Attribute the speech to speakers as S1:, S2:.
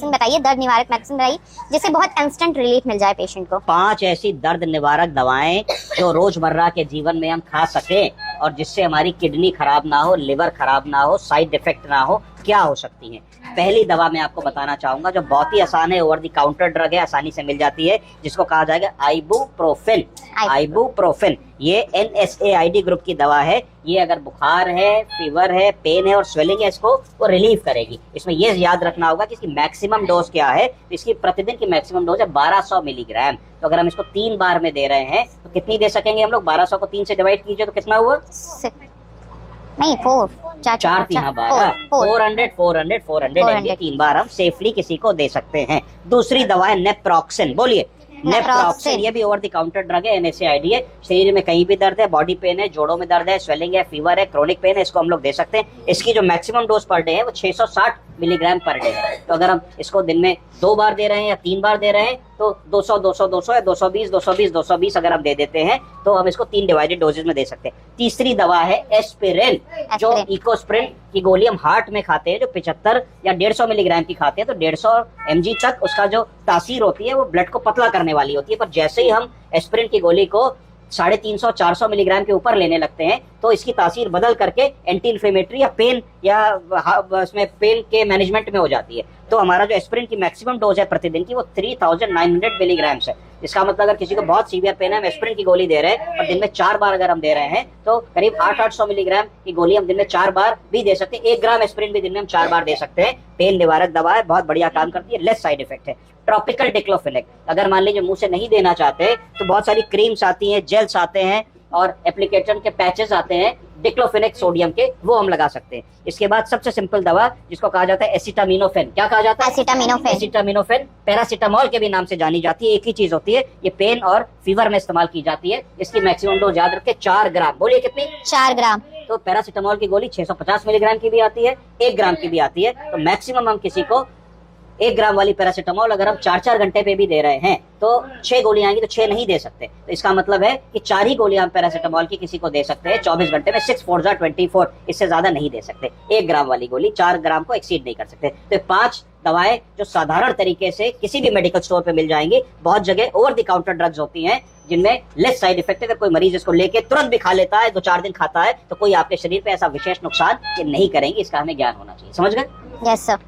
S1: बताइए, दर्द निवारक मेडिसिन बताइए जिससे बहुत इंस्टेंट रिलीफ मिल जाए पेशेंट को।
S2: 5 ऐसी दर्द निवारक दवाएं जो रोजमर्रा के जीवन में हम खा सकें और जिससे हमारी किडनी खराब ना हो, लिवर खराब ना हो, साइड इफेक्ट ना हो। क्या हो सकती हैं? पहली दवा मैं आपको बताना चाहूंगा जो बहुत ही आसान है, ओवर द काउंटर ड्रग है, आसानी से मिल जाती है, जिसको कहा जाएगा आइबुप्रोफेन। आइबुप्रोफेन ये NSAID ग्रुप की दवा है। ये अगर बुखार है, फीवर है, पेन है और स्वेलिंग है, इसको वो रिलीव करेगी। इसमें ये याद रखना होगा कि इसकी मैक्सिमम डोज क्या है। इसकी प्रतिदिन की मैक्सिमम डोज है 1200 मिलीग्राम। तो अगर हम इसको 3 बार में दे रहे हैं तो कितनी दे सकेंगे हम लोग? 1200 को 3 से डिवाइड कीजिए तो कितना हुआ?
S1: नहीं, 4
S2: 4 3 12 400 ये 3 बार हम सेफली किसी को दे सकते हैं। दूसरी दवा है नेप्रोक्सेन। बोलिए, नेप्रोक्सेन। ये भी ओवर द काउंटर ड्रग है, NSAID है। शरीर में कहीं भी दर्द है, बॉडी पेन है, जोड़ों में दर्द है, स्वेलिंग है, फीवर है, क्रोनिक पेन है, इसको हम लोग दे सकते हैं। इसकी जो मैक्सिमम डोज पर डे है वो 660 मिलीग्राम पर डे है। तो अगर हम इसको दिन में 2 बार दे रहे हैं या 3 बार दे रहे हैं तो 200 200 200 या 220 220 220 अगर हम दे देते हैं तो हम इसको 3 डिवाइडेड डोजेज में दे सकते हैं। तीसरी दवा है एस्पिरिन, जो इकोस्प्रिन की गोली हम हार्ट में खाते हैं, जो 75 या 150 मिलीग्राम की खाते हैं। तो 150 mg तक उसका जो तासीर होती है वो ब्लड को पतला करने वाली होती है। पर जैसे ही हम एस्पिरिन की गोली को 350 400 मिलीग्राम के ऊपर लेने लगते हैं तो इसकी तासीर बदल करके एंटी इन्फ्लेमेटरी या पेन या उसमें पेन के मैनेजमेंट में हो जाती है। तो हमारा जो एस्पिरिन की मैक्सिमम डोज है प्रतिदिन की वो 3900 मिलीग्राम है। इसका मतलब अगर किसी को बहुत सीवियर पेन है, हम एस्पिरिन की गोली दे रहे हैं और दिन में 4 बार अगर हम दे रहे हैं तो करीब 800 मिलीग्राम की गोली हम दिन में 4 बार भी दे सकते हैं। 1 ग्राम एस्पिरिन भी दिन में हम 4 बार दे सकते हैं। पेन निवारक दवा है, बहुत बढ़िया काम करती है, लेस साइड इफेक्ट है। ट्रॉपिकल डिक्लोफेनेक, अगर मान लीजिए मुंह से नहीं देना चाहते तो बहुत सारी क्रीम्स आती हैं, जेल्स आते हैं और एप्लीकेशन के पैचेस आते हैं डिक्लोफेनेक सोडियम के, वो हम लगा सकते हैं। इसके बाद सबसे सिंपल दवा जिसको कहा जाता है एसिटामिनोफेन। क्या कहा जाता है?
S1: एसिटामिनोफेन।
S2: एसिटामिनोफेन पैरासीटामोल के भी नाम से जानी जाती है, एक ही चीज होती है। ये पेन और फीवर में इस्तेमाल की जाती है। इसकी मैक्सिमम डोज याद रखें 4 ग्राम। बोलिए कितनी?
S1: 4 ग्राम।
S2: तो पैरासीटामोल की गोली 650 मिलीग्राम की भी आती है, 1 ग्राम की भी आती है। तो मैक्सिमम हम किसी को 1 ग्राम वाली पैरासीटामोल अगर हम 4-4 घंटे पे भी दे रहे हैं तो 6 गोलियां आएंगी, तो 6 नहीं दे सकते। तो इसका मतलब है कि 4 ही गोलियां हम पैरासीटामोल की किसी को दे सकते हैं 24 घंटे में। 6 4 24, इससे ज्यादा नहीं दे सकते। 1 ग्राम वाली गोली 4 ग्राम को एक्सीड नहीं कर सकते। तो 5 दवाएं जो साधारण तरीके से किसी भी मेडिकल स्टोर पे मिल जाएंगी। बहुत जगह ओवर द काउंटर ड्रग्स होती हैं जिनमें लेस साइड इफेक्ट है। अगर कोई मरीज इसको लेके तुरंत भी खा लेता है, 2-4 दिन खाता है, तो कोई आपके शरीर पे ऐसा विशेष नुकसान ये नहीं करेंगे। इसका हमें ज्ञान होना चाहिए। समझ गए?
S1: Yes sir.